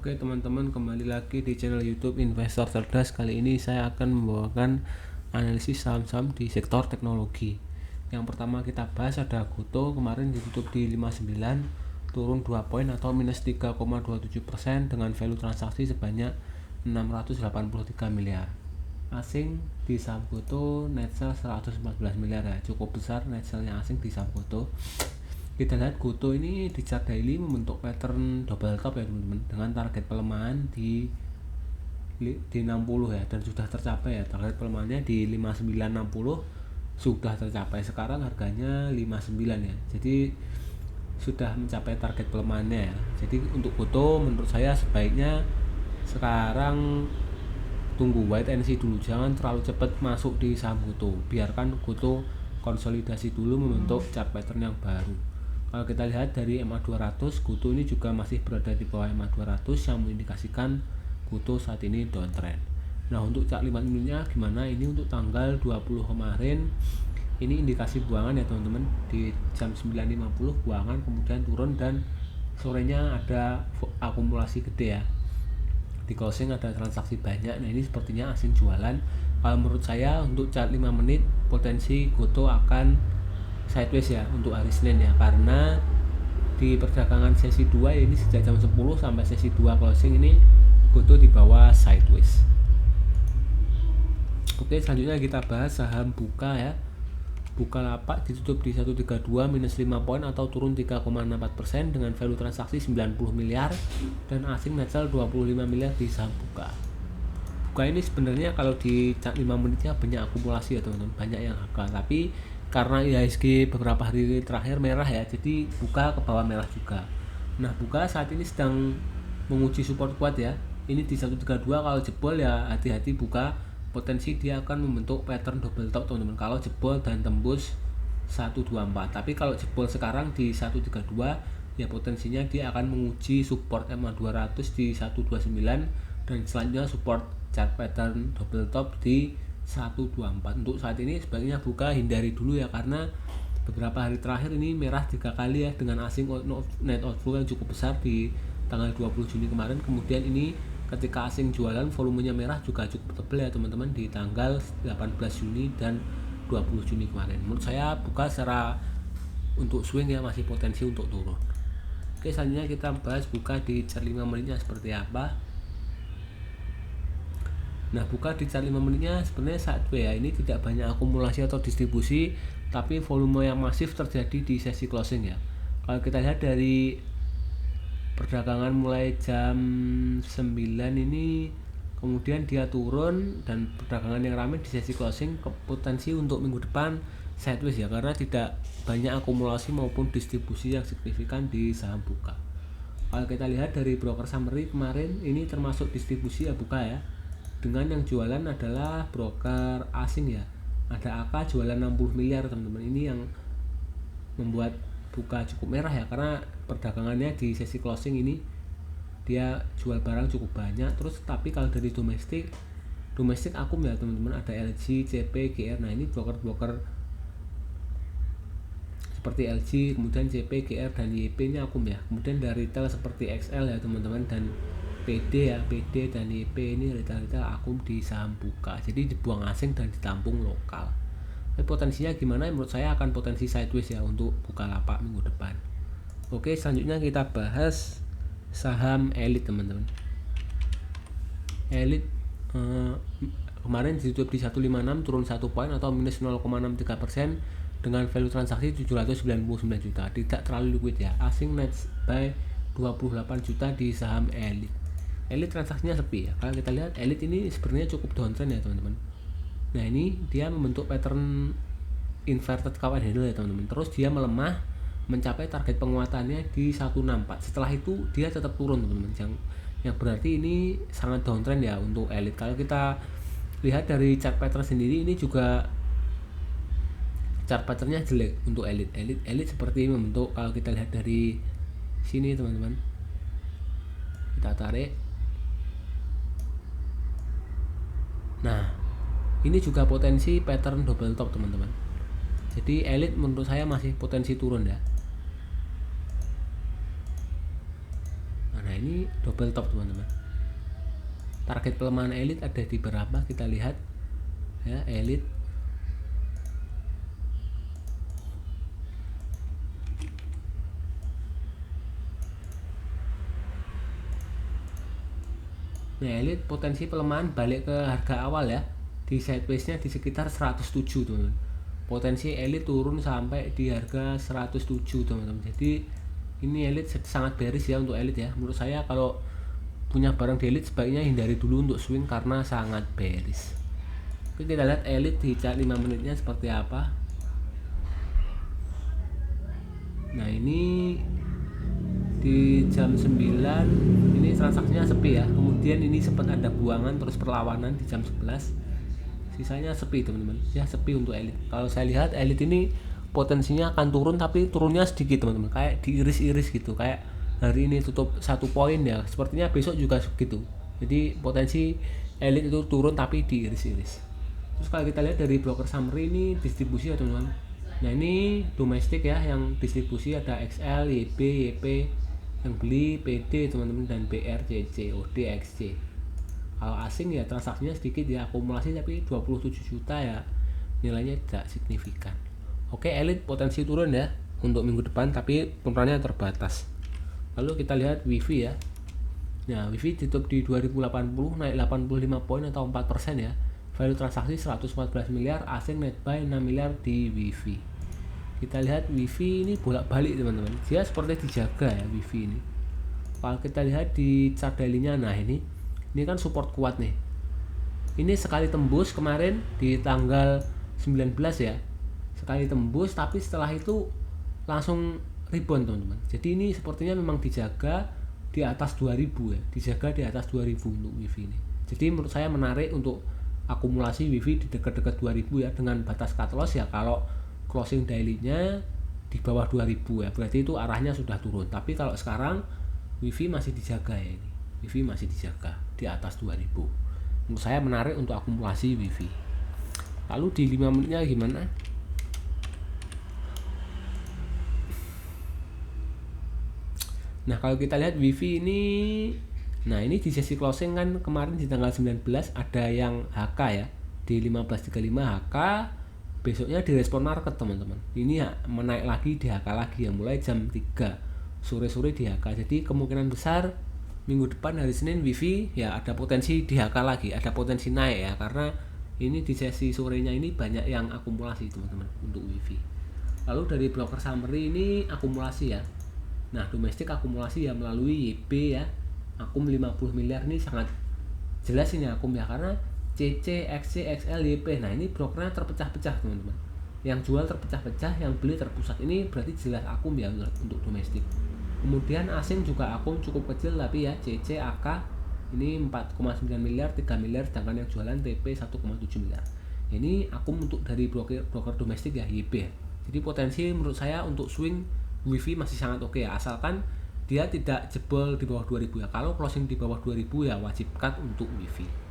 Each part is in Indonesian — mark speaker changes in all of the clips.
Speaker 1: Oke teman-teman, kembali lagi di channel YouTube Investor Cerdas. Kali ini saya akan membawakan analisis saham-saham di sektor teknologi. Yang pertama kita bahas ada Goto, kemarin ditutup di 59, turun 2 poin atau minus 3,27% dengan value transaksi sebanyak 683 miliar. Asing di saham Goto net sell 114 miliar ya, cukup besar net sellnya asing di saham Goto. Kita lihat Goto ini di chart daily membentuk pattern double top ya teman-teman, dengan target pelemahan di 60 ya, dan sudah tercapai ya. Target pelemahannya di 5960 sudah tercapai, sekarang harganya 59 ya, jadi sudah mencapai target pelemahannya ya. Jadi untuk Goto menurut saya sebaiknya sekarang tunggu wait and see dulu, jangan terlalu cepat masuk di saham Goto, biarkan Goto konsolidasi dulu membentuk chart pattern yang baru. Kalau kita lihat dari MA200, Goto ini juga masih berada di bawah MA200 yang mengindikasikan Goto saat ini downtrend. Nah, untuk chart 5 menitnya gimana? Ini untuk tanggal 20 kemarin, ini indikasi buangan ya teman-teman, di jam 9.50 buangan, kemudian turun dan sorenya ada akumulasi gede ya. Di closing ada transaksi banyak. Nah, ini sepertinya asing jualan. Kalau menurut saya untuk chart 5 menit potensi Goto akan sideways ya untuk hari Senin ya, karena di perdagangan sesi 2 ini sejak jam 10 sampai sesi 2 closing ini Goto di bawah sideways. Oke, selanjutnya kita bahas saham Buka ya. Bukalapak ditutup di 132 minus 5 poin atau turun 3,64% dengan value transaksi 90 miliar dan asing net sell 25 miliar di saham Buka. Buka ini sebenarnya kalau di 5 menitnya banyak akumulasi ya teman-teman, banyak yang gagal, tapi karena IHSG beberapa hari terakhir merah ya, jadi Buka ke bawah merah juga. Nah, Buka saat ini sedang menguji support kuat ya, ini di 132, kalau jebol ya hati-hati Buka, potensi dia akan membentuk pattern double top teman-teman kalau jebol dan tembus 124. Tapi kalau jebol sekarang di 132 ya potensinya dia akan menguji support MA200 di 129 dan selanjutnya support chart pattern double top di 124. Untuk saat ini sebaiknya Buka hindari dulu ya, karena beberapa hari terakhir ini merah 3 kali ya, dengan asing net outflow yang cukup besar di tanggal 20 Juni kemarin. Kemudian ini ketika asing jualan volumenya merah juga cukup tebal ya teman-teman di tanggal 18 Juni dan 20 Juni kemarin. Menurut saya Buka secara untuk swing ya masih potensi untuk turun. Oke, selanjutnya kita bahas Buka di chart 5 menitnya seperti apa. Nah, Buka di chart 5 menitnya sebenarnya sideways ya, ini tidak banyak akumulasi atau distribusi, tapi volume yang masif terjadi di sesi closing ya. Kalau kita lihat dari perdagangan mulai jam 9 ini, kemudian dia turun dan perdagangan yang ramai di sesi closing, potensi untuk minggu depan sideways ya, karena tidak banyak akumulasi maupun distribusi yang signifikan di saham Buka. Kalau kita lihat dari broker summary kemarin, ini termasuk distribusi ya Buka ya, dengan yang jualan adalah broker asing ya, ada AK jualan 60 miliar teman-teman. Ini yang membuat Buka cukup merah ya, karena perdagangannya di sesi closing ini dia jual barang cukup banyak. Terus tapi kalau dari domestik akum ya teman-teman, ada LG, CP, GR. Nah, ini broker-broker seperti LG, kemudian CP, GR dan YP ini akum ya. Kemudian dari retail seperti XL ya teman-teman, dan PD ya, PD dan YP ini retail akum di saham Buka. Jadi dibuang asing dan ditampung lokal. Tapi potensinya gimana? Menurut saya akan potensi sideways ya untuk Bukalapak minggu depan. Oke, selanjutnya kita bahas saham Elit teman-teman. Elit kemarin ditutup di 156, turun 1 poin atau minus 0,63% dengan value transaksi 799 juta. Tidak terlalu liquid ya. Asing net buy 28 juta di saham Elit. Elit transaksinya sepi ya. Kalau kita lihat Elit ini sebenarnya cukup downtrend ya teman-teman. Nah, ini dia membentuk pattern inverted cow and handle ya teman-teman. Terus dia melemah mencapai target penguatannya di 164. Setelah itu dia tetap turun teman-teman. Yang berarti ini sangat downtrend ya untuk Elit. Kalau kita lihat dari chart pattern sendiri, ini juga chart patternnya jelek untuk Elit. Elit seperti ini membentuk. Kalau kita lihat dari sini teman-teman, kita tarik. Nah, ini juga potensi pattern double top teman-teman. Jadi Elit menurut saya masih potensi turun ya. Nah, ini double top teman-teman. Target pelemahan elit ada di berapa, kita lihat ya. Elit elit potensi pelemahan balik ke harga awal ya, di sideways nya di sekitar 107 teman-teman. Potensi elit turun sampai di harga 107 teman-teman. Jadi ini elit sangat bearish ya untuk elit ya. Menurut saya kalau punya barang di elit sebaiknya hindari dulu untuk swing karena sangat bearish. Oke, kita lihat elit di chart 5 menitnya seperti apa. Nah ini di jam 9 ini transaksinya sepi ya, kemudian ini sempat ada buangan terus perlawanan di jam 11, sisanya sepi teman-teman ya, sepi untuk elit. Kalau saya lihat elit ini potensinya akan turun, tapi turunnya sedikit teman-teman, kayak diiris-iris gitu, kayak hari ini tutup 1 poin ya, sepertinya besok juga segitu. Jadi potensi elit itu turun tapi diiris-iris. Terus kalau kita lihat dari broker summary ini distribusi ya teman-teman. Nah ini domestik ya, yang distribusi ada XL, YB, YP, yang beli PD teman-teman, dan BR, CC, OD, XC. Kalau asing ya transaksinya sedikit ya, akumulasi tapi 27 juta ya, nilainya tidak signifikan. Oke, elit potensi turun ya untuk minggu depan, tapi turunannya terbatas. Lalu kita lihat WIFI ya. Nah WIFI tutup di 2080, naik 85 poin atau 4% ya. Value transaksi 114 miliar, asing net buy 6 miliar di WIFI. Kita lihat WIFI ini bolak-balik teman-teman, dia seperti dijaga ya WIFI ini. Kalau kita lihat di chart daily-nya, nah ini kan support kuat nih. Ini sekali tembus kemarin di tanggal 19 ya, sekali tembus, tapi setelah itu langsung rebound teman-teman. Jadi ini sepertinya memang dijaga di atas 2000 ya, dijaga di atas 2000 untuk WIFI ini. Jadi menurut saya menarik untuk akumulasi WIFI di dekat-dekat 2000 ya, dengan batas cut loss ya kalau closing daily-nya di bawah 2000 ya, berarti itu arahnya sudah turun. Tapi kalau sekarang WIFI masih dijaga ya, ini WIFI masih dijaga di atas 2000. Menurut saya menarik untuk akumulasi WIFI. Lalu di 5 menitnya gimana? Nah kalau kita lihat WIFI ini, nah ini di sesi closing kan kemarin di tanggal 19 ada yang HK ya, di 1535 HK. Besoknya direspon market teman-teman, ini ya menaik lagi di HK lagi ya, mulai jam 3 sore-sore di HK. Jadi kemungkinan besar minggu depan hari Senin WIFI ya ada potensi di HK lagi, ada potensi naik ya, karena ini di sesi sorenya ini banyak yang akumulasi teman-teman untuk WIFI. Lalu dari broker summary ini akumulasi ya. Nah domestik akumulasi ya melalui YB ya, akum 50 miliar, ini sangat jelas ini akum ya, karena CC, XC, XL, YP. Nah ini brokernya terpecah-pecah teman-teman, yang jual terpecah-pecah, yang beli terpusat. Ini berarti jelas akum ya untuk domestik. Kemudian asing juga akum cukup kecil, tapi ya CC, AK ini 4,9 miliar, 3 miliar, sedangkan yang jualan TP 1,7 miliar. Ini akum untuk dari broker domestik ya, YP ya. Jadi potensi menurut saya untuk swing WIFI masih sangat oke ya, asalkan dia tidak jebol di bawah 2000 ya. Kalau closing di bawah 2000 ya wajib cut untuk WIFI.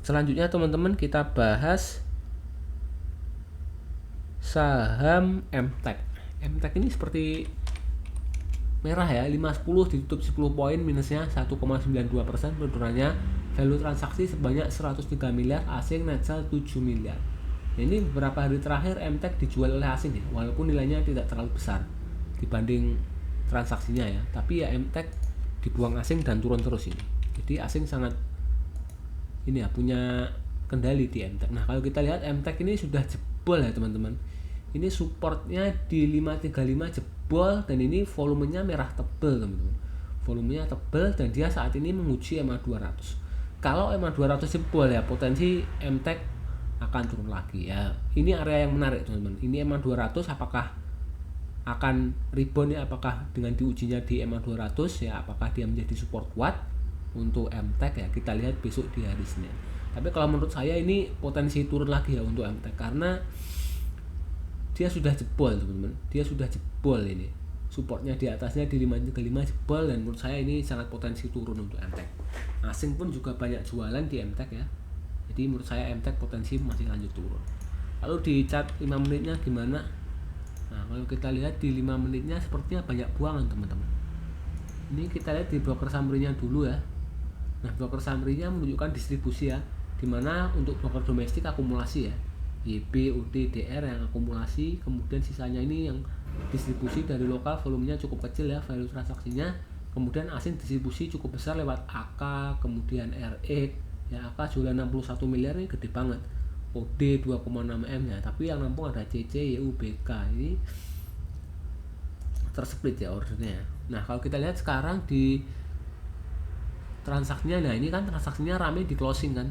Speaker 1: Selanjutnya teman-teman kita bahas saham MTEK. MTEK ini seperti merah ya, 510 ditutup 10 poin, minusnya 1,92%, penurunannya. Value transaksi sebanyak 103 miliar, asing net sell 7 miliar. Nah, ini beberapa hari terakhir MTEK dijual oleh asing ya, walaupun nilainya tidak terlalu besar dibanding transaksinya ya, tapi ya MTEK dibuang asing dan turun terus ini. Jadi asing sangat ini ya, punya kendali di MTEK. Nah kalau kita lihat MTEK ini sudah jebol ya teman-teman, ini supportnya di 535 jebol, dan ini volumenya merah tebel teman-teman, volumenya tebel, dan dia saat ini menguji EMA 200. Kalau EMA 200 jebol ya potensi MTEK akan turun lagi ya. Ini area yang menarik teman-teman, ini EMA 200 apakah akan rebound ya, apakah dengan diujinya di EMA 200 ya, apakah dia menjadi support kuat untuk MTEK ya, kita lihat besok di hari Senin. Tapi kalau menurut saya ini potensi turun lagi ya untuk MTEK, karena dia sudah jebol teman-teman, dia sudah jebol, ini supportnya di atasnya di 535 jebol, dan menurut saya ini sangat potensi turun untuk MTEK. Asing pun juga banyak jualan di MTEK ya, jadi menurut saya MTEK potensi masih lanjut turun. Lalu di chart 5 menitnya gimana? Nah kalau kita lihat di 5 menitnya sepertinya banyak buangan teman-teman. Ini kita lihat di broker summary-nya dulu ya. Nah, broker summary-nya menunjukkan distribusi ya, dimana untuk broker domestik akumulasi ya, YB, UD, DR yang akumulasi, kemudian sisanya ini yang distribusi dari lokal, volumenya cukup kecil ya, value transaksinya, kemudian asing distribusi cukup besar lewat AK, kemudian RX ya, AK jualan 61 miliar ini gede banget, OD 2,6 M ya, tapi yang nampung ada CC, YU, BK, ini tersplit ya ordernya. Nah, kalau kita lihat sekarang di transaksinya, nah ini kan transaksinya rame di closing kan,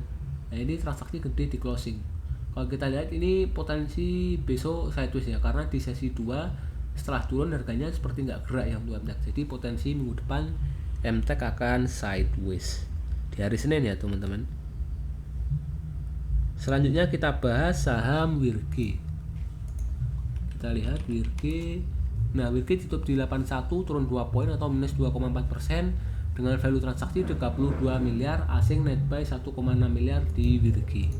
Speaker 1: nah ini transaksi gede di closing. Kalau kita lihat ini potensi besok sideways ya, karena di sesi 2 setelah turun harganya seperti nggak gerak ya untuk MTEK, jadi potensi minggu depan MTEK akan sideways di hari Senin ya teman-teman. Selanjutnya kita bahas saham WIRG. Kita lihat WIRG. Nah, WIRG tutup di 81, turun 2 poin atau minus 2,4% dengan value transaksi 32 miliar, asing net buy 1,6 miliar di WIRG.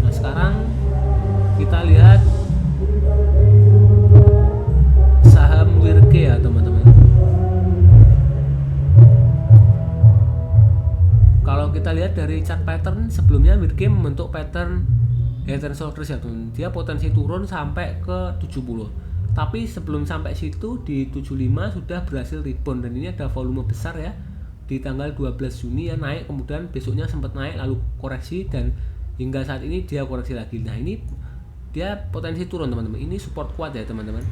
Speaker 1: Nah, sekarang kita lihat saham WIRG ya teman-teman. Kalau kita lihat dari chart pattern sebelumnya, WIRG membentuk pattern head and shoulders ya teman. Dia potensi turun sampai ke 70. Tapi sebelum sampai situ di 75 sudah berhasil rebound, dan ini ada volume besar ya. Di tanggal 12 Juni ya naik, kemudian besoknya sempat naik lalu koreksi, dan hingga saat ini dia koreksi lagi. Nah, ini dia potensi turun teman-teman. Ini support kuat ya teman-teman.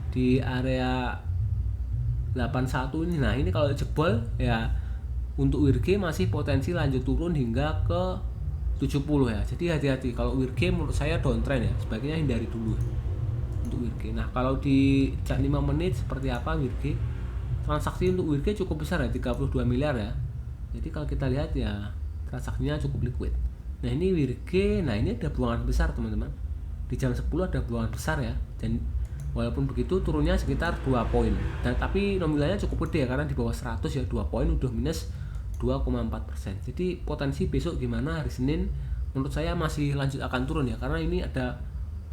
Speaker 1: Di area 81 ini. Nah, ini kalau jebol ya untuk WIRG masih potensi lanjut turun hingga ke 70 ya. Jadi hati-hati, kalau WIRG menurut saya downtrend ya, sebaiknya hindari dulu untuk WIRG. Nah, kalau di chart 5 menit seperti apa WIRG? Transaksi untuk WIRG cukup besar ya, 32 miliar ya. Jadi kalau kita lihat ya transaksinya cukup liquid. Nah, ini WIRG, nah ini ada buangan besar teman-teman. Di jam 10 ada buangan besar ya. Dan walaupun begitu turunnya sekitar 2 poin. Dan tapi nominalnya cukup gede ya, karena di bawah 100 ya, 2 poin udah minus 2,4%. Jadi potensi besok gimana hari Senin menurut saya masih lanjut akan turun ya, karena ini ada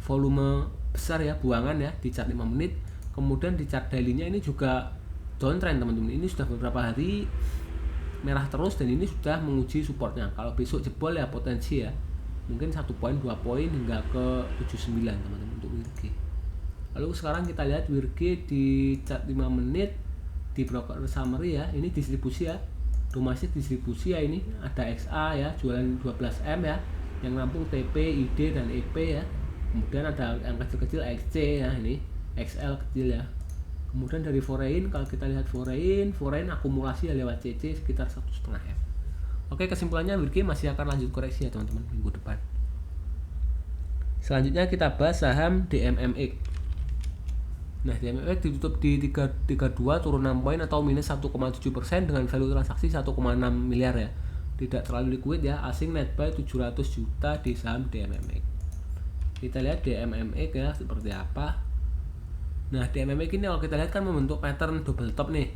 Speaker 1: volume besar ya, buangan ya di chart 5 menit. Kemudian di chart daily-nya ini juga downtrend teman-teman. Ini sudah beberapa hari merah terus, dan ini sudah menguji supportnya. Kalau besok jebol ya potensi ya mungkin 1 poin 2 poin hingga ke 79 teman-teman untuk WIRG. Lalu sekarang kita lihat WIRG di chart 5 menit di broker summary ya. Ini distribusi ya, domestik distribusi ya, ini ada XA ya jualan 12M ya, yang nampung TP, ID dan EP ya. Kemudian ada yang kecil-kecil XC ya, ini XL kecil ya. Kemudian dari foreign, kalau kita lihat foreign akumulasi ya lewat CC sekitar 1,5 M. Oke, kesimpulannya WIRG masih akan lanjut koreksi ya teman-teman minggu depan. Selanjutnya kita bahas saham DMMX. Nah, DMMX ditutup di 332, turun 6 poin atau minus 1,7% dengan value transaksi 1,6 miliar ya. Tidak terlalu liquid ya, asing net buy 700 juta di saham DMMX. Kita lihat DMMX ya seperti apa. Nah, DMMX ini kalau kita lihat kan membentuk pattern double top nih,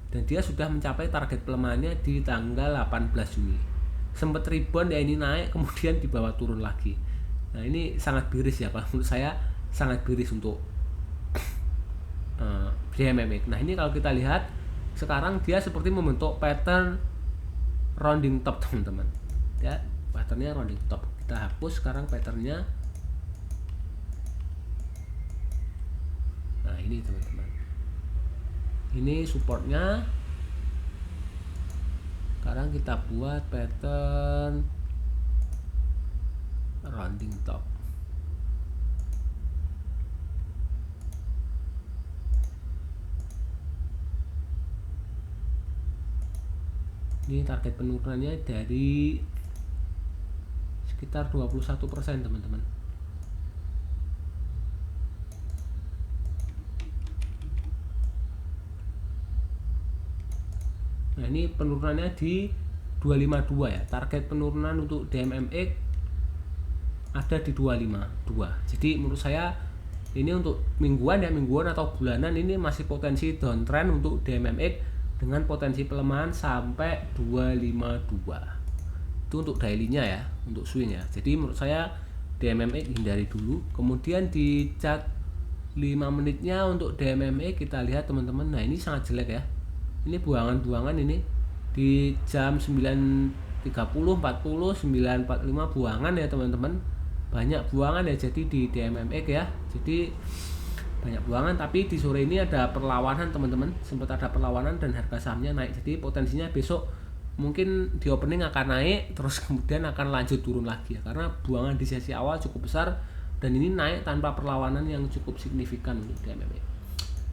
Speaker 1: dan dia sudah mencapai target pelemahannya di tanggal 18 Juni. Sempat rebound ya, ini naik kemudian di bawah turun lagi. Nah, ini sangat biris ya, kalau menurut saya sangat biris untuk DMMX. Nah, ini kalau kita lihat sekarang dia seperti membentuk pattern rounding top teman-teman ya, patternnya rounding top. Kita hapus sekarang patternnya. Nah, ini teman-teman, ini supportnya. Sekarang kita buat pattern rounding top. Ini target penurunannya dari sekitar 21% teman-teman. Nah, ini penurunannya di 252 ya. Target penurunan untuk DMMX ada di 252. Jadi menurut saya ini untuk mingguan atau bulanan ini masih potensi downtrend untuk DMMX dengan potensi pelemahan sampai 252. Itu untuk daily-nya ya, untuk swing ya. Jadi menurut saya DMMA hindari dulu. Kemudian di chart 5 menitnya untuk DMMA kita lihat teman-teman. Nah, ini sangat jelek ya. Ini buangan-buangan ini di jam 9.30, 40, 9.45 buangan ya teman-teman. Banyak buangan ya jadi di DMMA ya. Jadi banyak buangan, tapi di sore ini ada perlawanan teman-teman, sempat ada perlawanan dan harga sahamnya naik, jadi potensinya besok mungkin di opening akan naik terus kemudian akan lanjut turun lagi ya, karena buangan di sesi awal cukup besar dan ini naik tanpa perlawanan yang cukup signifikan untuk DMMA.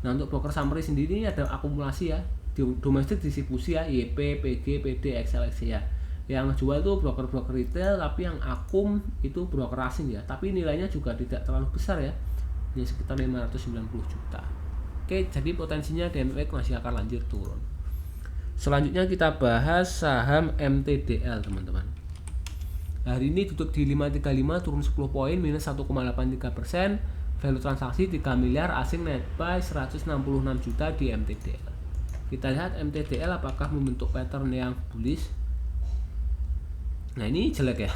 Speaker 1: Nah, untuk broker summary sendiri ada akumulasi ya, di domestik distribusi ya, YP, PG, PD, XLX ya. Yang jual itu broker-broker retail, tapi yang akum itu broker asing ya, tapi nilainya juga tidak terlalu besar ya, ini sekitar 590 juta. Oke, jadi potensinya DMMA masih akan lanjut turun. Selanjutnya kita bahas saham MTDL teman-teman. Hari ini tutup di 535, turun 10 poin, minus 1,83%. Value transaksi 3 miliar, asing net buy 166 juta di MTDL. Kita lihat MTDL apakah membentuk pattern yang bullish. Nah, ini jelek ya.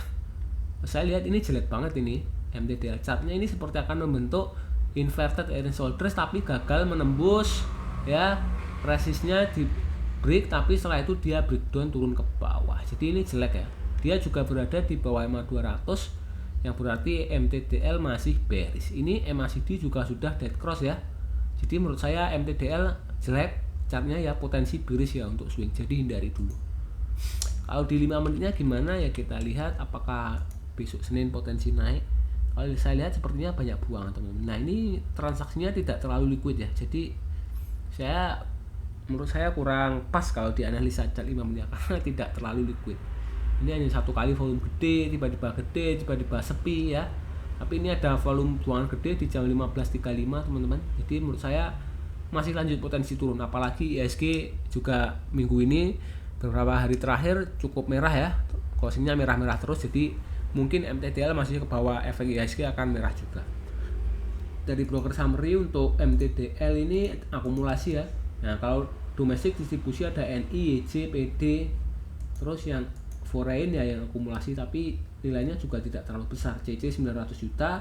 Speaker 1: Saya lihat ini jelek banget ini MTDL. Chartnya ini seperti akan membentuk inverted head and shoulders tapi gagal menembus ya resistnya di break, tapi setelah itu dia breakdown turun ke bawah. Jadi ini jelek ya. Dia juga berada di bawah EMA 200 yang berarti MTDL masih bearish. Ini MACD juga sudah dead cross ya. Jadi menurut saya MTDL jelek chartnya ya, potensi bearish ya untuk swing. Jadi hindari dulu. Kalau di 5 menitnya gimana ya, kita lihat apakah besok Senin potensi naik. Kalau saya lihat sepertinya banyak buangan teman-teman. Nah, ini transaksinya tidak terlalu liquid ya. Jadi menurut saya kurang pas kalau dianalisa chart 5 menit karena tidak terlalu liquid. Ini hanya satu kali volume gede, tiba-tiba sepi ya. Tapi ini ada volume buangan gede di jam 15.35 teman-teman. Jadi menurut saya masih lanjut potensi turun, apalagi ISG juga minggu ini beberapa hari terakhir cukup merah ya. Closingnya merah-merah terus, jadi mungkin MTDL masih ke bawah, efek IHSG akan merah juga. Dari broker summary untuk MTDL ini akumulasi ya. Nah, kalau domestik distribusi ada NI, YJ, PD, terus yang foreign ya yang akumulasi tapi nilainya juga tidak terlalu besar. CC 900 juta,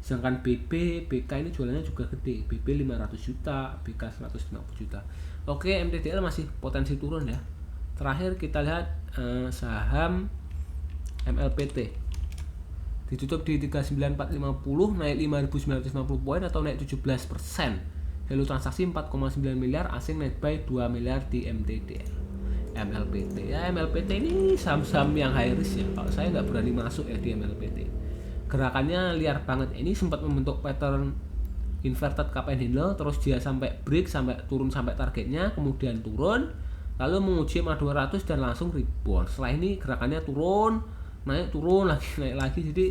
Speaker 1: sedangkan BB, BK ini jualannya juga gede. BB 500 juta, BK 150 juta. Oke, MTDL masih potensi turun ya. Terakhir kita lihat saham MLPT. Ditutup di 39450, naik 5.950 poin atau naik 17%. Value transaksi 4,9 miliar, asing net buy 2 miliar di MTDL. MLPT ya, MLPT ini saham-saham yang high risk ya. Kalau saya nggak berani masuk ya di MLPT. Gerakannya liar banget. Ini sempat membentuk pattern inverted cup and handle, terus dia sampai break, sampai turun sampai targetnya, kemudian turun, lalu menguji EMA 200 dan langsung rebound. Setelah ini gerakannya turun lagi, naik lagi, jadi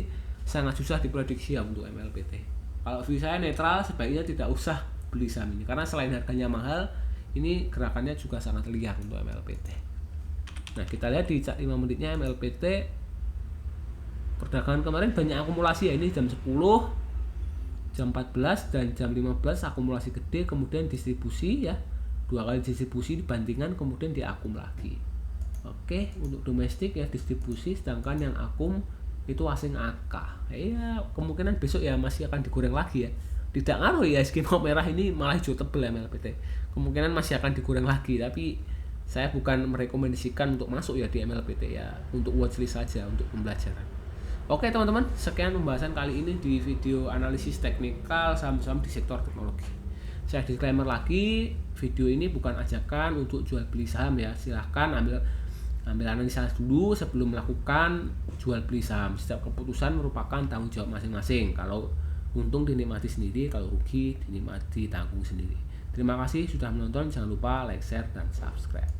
Speaker 1: sangat susah diprediksi ya untuk MLPT. Kalau view saya netral, sebaiknya tidak usah beli saham ini karena selain harganya mahal, ini gerakannya juga sangat liar untuk MLPT. Nah, kita lihat di 5 menitnya MLPT perdagangan kemarin banyak akumulasi ya, ini jam 10, jam 14 dan jam 15 akumulasi gede, kemudian distribusi ya, 2 kali distribusi dibandingkan kemudian diakum lagi. Oke, untuk domestik ya distribusi, sedangkan yang akum itu asing AK. Ya, kemungkinan besok ya masih akan digoreng lagi ya. Tidak ngaruh ya, IHSG mau merah ini malah hijau tebel MLPT. Kemungkinan masih akan digoreng lagi, tapi saya bukan merekomendasikan untuk masuk ya di MLPT ya, untuk watchlist saja, untuk pembelajaran. Oke teman-teman, sekian pembahasan kali ini di video analisis teknikal saham-saham di sektor teknologi. Saya disclaimer lagi, video ini bukan ajakan untuk jual beli saham ya. Silahkan ambil analisa dulu sebelum melakukan jual beli saham. Setiap keputusan merupakan tanggung jawab masing-masing. Kalau untung dinikmati sendiri, kalau rugi dinikmati tanggung sendiri. Terima kasih sudah menonton, jangan lupa like, share, dan subscribe.